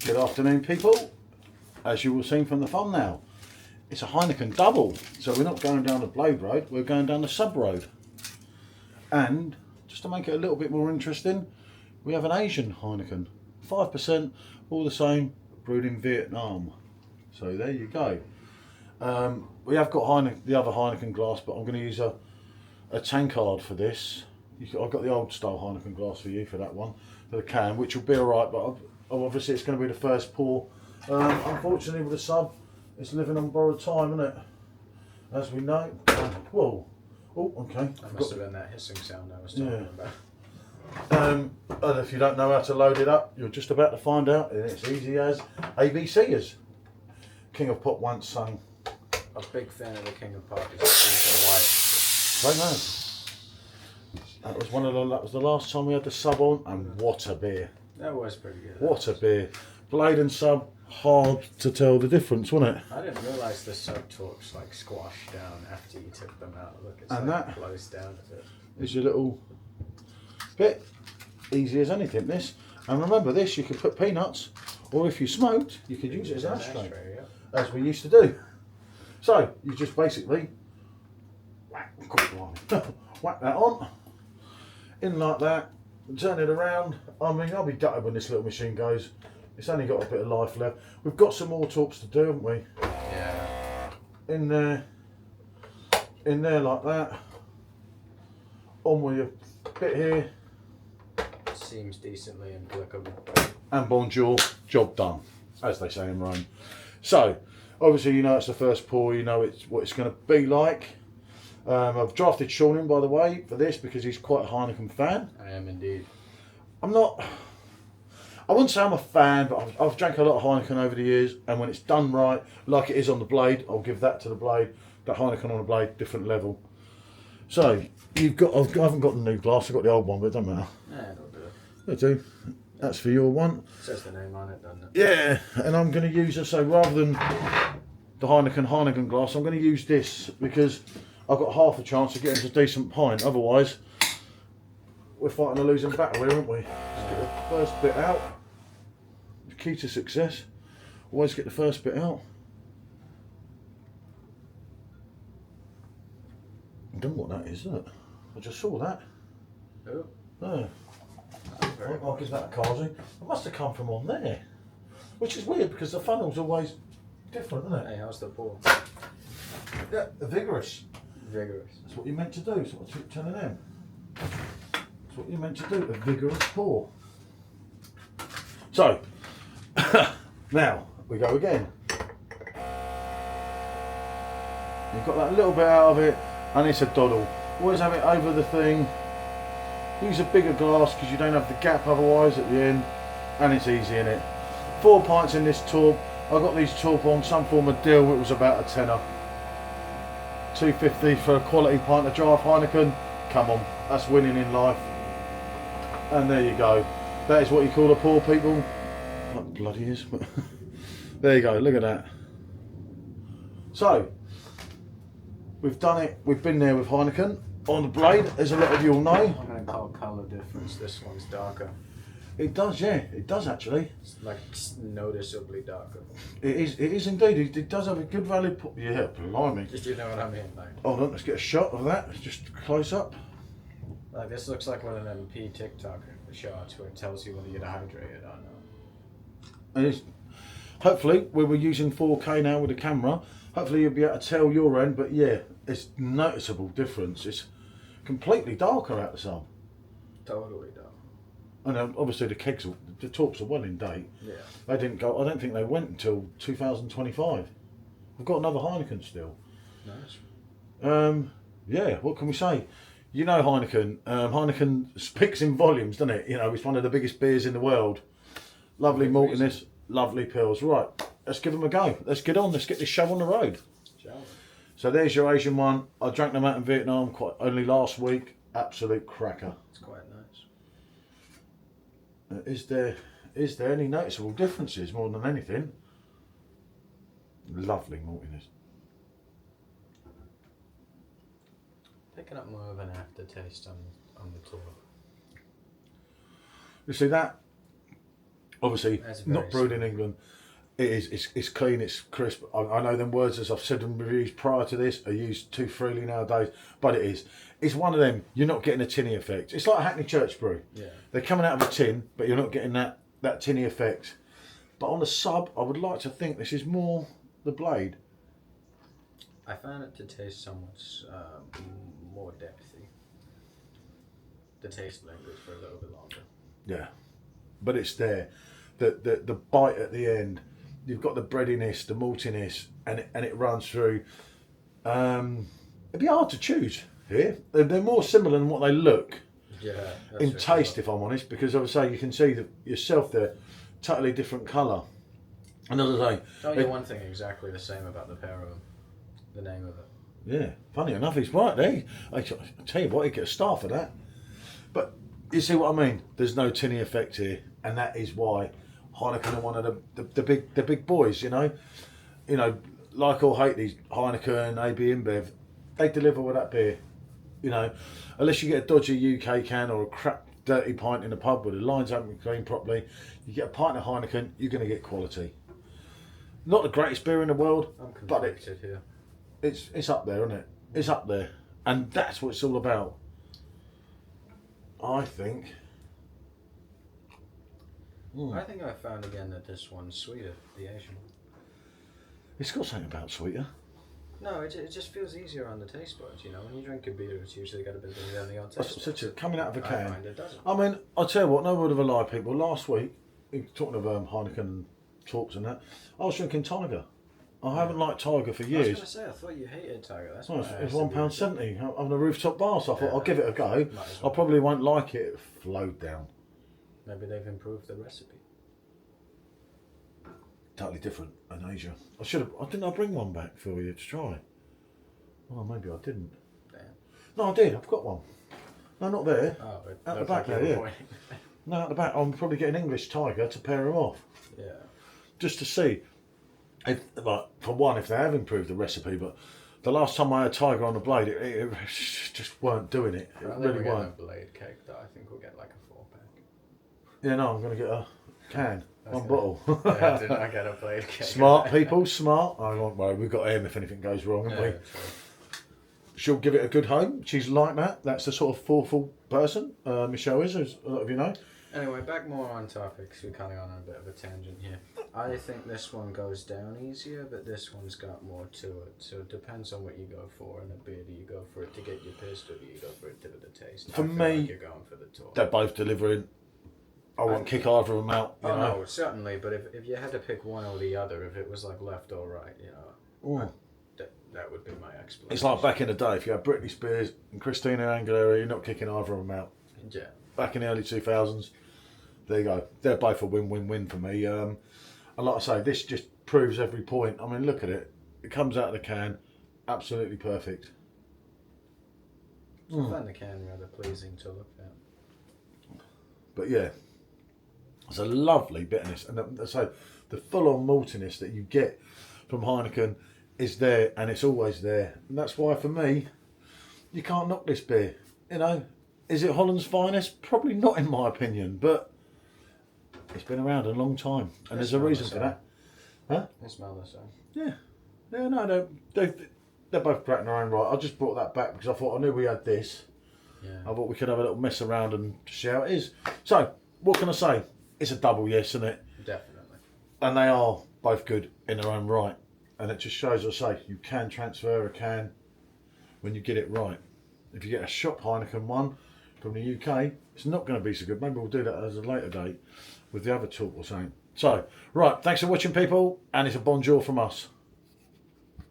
Good afternoon, people. As you will see from the thumbnail, it's a Heineken double. So we're not going down the Blade Road, we're going down the Sub Road. And just to make it a little bit more interesting, we have an Asian Heineken. 5%, all the same, brewed in Vietnam. So there you go. We have got the other Heineken glass, but I'm going to use a tankard for this. I've got the old style Heineken glass for you for that one, for the can, which will be alright, but obviously it's going to be the first pour. Unfortunately with the Sub, it's living on borrowed time, isn't it? As we know. Whoa. Oh, okay. That must have been that hissing sound I was talking about. And if you don't know how to load it up, you're just about to find out, and it's easy as ABC is. King of Pop once sang. A big fan of the King of Pop. It's Right now. That was the last time we had the Sub on, and what a beer. That was pretty good. What a beer. Blade and Sub, hard to tell the difference, wasn't it? I didn't realise the Sub Torps like squashed down after you took them out. Look, it's and like that closed down a bit. Is your little bit. Easy as anything, this. And remember this, you could put peanuts, or if you smoked, you could use it as an ashtray. Yeah. As we used to do. So, you just basically whack that on, in like that, and turn it around. I mean, I'll be gutted when this little machine goes. It's only got a bit of life left. We've got some more torps to do, haven't we? Yeah. In there like that. On with your bit here. Seems decently applicable. And bonjour, job done, as they say in Rome. So, obviously you know it's the first pour, you know what it's going to be like. I've drafted Sean in, by the way, for this because he's quite a Heineken fan. I am indeed. I wouldn't say I'm a fan, but I've drank a lot of Heineken over the years, and when it's done right, like it is on the Blade, I'll give that to the Blade. That Heineken on the Blade, different level. So, I haven't got the new glass, I've got the old one, but it doesn't matter. Yeah, it'll do. It'll do. That's for your one. It says the name on it, doesn't it? Yeah, and I'm going to use it, so rather than the Heineken glass, I'm going to use this because I've got half a chance of getting a decent pint. Otherwise, we're fighting a losing battle here, aren't we? Let's get the first bit out. The key to success. Always get the first bit out. I don't know what that is, is it? I just saw that. Oh. Oh. I'll give that a Kazi. It must have come from on there. Which is weird because the funnel's always different, isn't it? Hey, how's the pour? Yeah, vigorous. Vigorous. That's what you're meant to do. That's what I keep telling them. That's what you're meant to do, a vigorous pour. So, now we go again. You've got that little bit out of it, and it's a doddle. Always have it over the thing. Use a bigger glass because you don't have the gap otherwise at the end, and it's easy in it. 4 pints in this torp. I got these torp on some form of deal. It was about a tenner. $2.50 for a quality pint of draft Heineken. Come on, that's winning in life. And there you go. That is what you call a pour, people. What bloody is, but there you go. Look at that. So we've done it. We've been there with Heineken on the Blade, as a lot of you all know. I'm going to call colour difference. This one's darker. It does, yeah. It does actually. It's like noticeably darker. It is indeed. It does have a good value. Yeah, blimey. Just you know what I mean, like. Hold on, let's get a shot of that. Just close up. Like this looks like one of them TikTok shots where it tells you whether you're hydrated or not. And hopefully, we were using 4K now with the camera. Hopefully, you'll be able to tell your end. But yeah, it's noticeable difference. It's completely darker out the sun. Totally dark. And obviously the kegs, the torps are well in date. Yeah. They didn't go. I don't think they went until 2025. We've got another Heineken still. Nice. Yeah. What can we say? You know Heineken. Heineken speaks in volumes, doesn't it? You know, it's one of the biggest beers in the world. Lovely maltiness, lovely pills. Right, let's give them a go. Let's get on. Let's get this show on the road. So there's your Asian one. I drank them out in Vietnam only last week. Absolute cracker. It's quite nice. Is there any noticeable differences more than anything? Lovely maltiness. Picking up more of an aftertaste on the tour. You see that? Obviously, That's very not brewed in England. It is. It's clean. It's crisp. I know them words, as I've said in reviews prior to this, are used too freely nowadays. But it is. It's one of them. You're not getting a tinny effect. It's like a Hackney Church brew. Yeah. They're coming out of a tin, but you're not getting that tinny effect. But on the sub, I would like to think this is more the Blade. I found it to taste somewhat more depthy. The taste lingers for a little bit longer. Yeah, but it's there. The bite at the end. You've got the breadiness, the maltiness, and it runs through. It'd be hard to choose here. They're more similar than what they look in taste, if I'm honest, because obviously you can see that yourself they're totally different colour. And as I say, tell you one thing exactly the same about the pair of them. The name of it. Yeah, funny enough, he's right there. I tell you what, he'd get a star for that. But you see what I mean? There's no tinny effect here, and that is why Heineken are one of the big boys. You know, like or hate these Heineken, AB InBev, they deliver with that beer. You know, unless you get a dodgy UK can or a crap dirty pint in a pub where the lines haven't been cleaned properly, you get a pint of Heineken, you're going to get quality. Not the greatest beer in the world, but it's up there, isn't it? It's up there, and that's what it's all about. I think. I think I found again that this one's sweeter, the Asian one. It's got something about sweeter. No, it just feels easier on the taste buds. You know, when you drink a beer, it's usually got a bit of the odd taste. Such a coming out of a can. I find it doesn't. I mean, I'll tell you what. No word of a lie, people. Last week, talking of Heineken and talks and that, I was drinking Tiger. I haven't liked Tiger for years. I was going to say, I thought you hated Tiger. That's why it's £1.70 on a rooftop bar, so I thought I'll give it a go. I probably won't like it. It flowed down. Maybe they've improved the recipe. Totally different in Asia. Didn't I bring one back for you to try? Oh, maybe I didn't. Damn. No, I did. I've got one. No, not there. Oh, at the back there, yeah. No, at the back. I'm probably getting English Tiger to pair them off. Yeah. Just to see. If, like, for one, if they have improved the recipe, but the last time I had Tiger on the Blade, it just weren't doing it. It really weren't. A Blade cake, though. I think we'll get like a 4-pack. Yeah, no, I'm going to get a can, one bottle. Yeah, did not get a Blade cake. Smart people, smart. I won't worry. We've got Em if anything goes wrong, haven't we? True. She'll give it a good home. She's like that. That's the sort of thoughtful person Michelle is, as a lot of you know. Anyway, back more on topic, because we're kind of on a bit of a tangent here. I think this one goes down easier, but this one's got more to it. So it depends on what you go for in a beer. Do you go for it to get you pissed, or do you go for it to the taste? For me, like you're going for the talk. They're both delivering. I won't kick either of them out. You know? No, certainly. But if you had to pick one or the other, if it was like left or right, that would be my explanation. It's like back in the day, if you had Britney Spears and Christina Aguilera, you're not kicking either of them out. Yeah. Back in the early 2000s, there you go. They're both a win-win-win for me. And like I say, this just proves every point. I mean, look at it. It comes out of the can, absolutely perfect. I find the can rather pleasing to look at. But yeah, it's a lovely bitterness. And so the full-on maltiness that you get from Heineken is there, and it's always there. And that's why, for me, you can't knock this beer. You know, is it Holland's finest? Probably not, in my opinion, but it's been around a long time, and there's a reason for that. Huh? They smell the same. Yeah. Yeah, no, they're both great in their own right. I just brought that back because I thought I knew we had this. Yeah. I thought we could have a little mess around and see how it is. So, what can I say? It's a double yes, isn't it? Definitely. And they are both good in their own right. And it just shows, as I say, you can transfer a can when you get it right. If you get a shop Heineken one from the UK, it's not going to be so good. Maybe we'll do that as a later date with the other talk or something. So, right, thanks for watching, people, and it's a bonjour from us.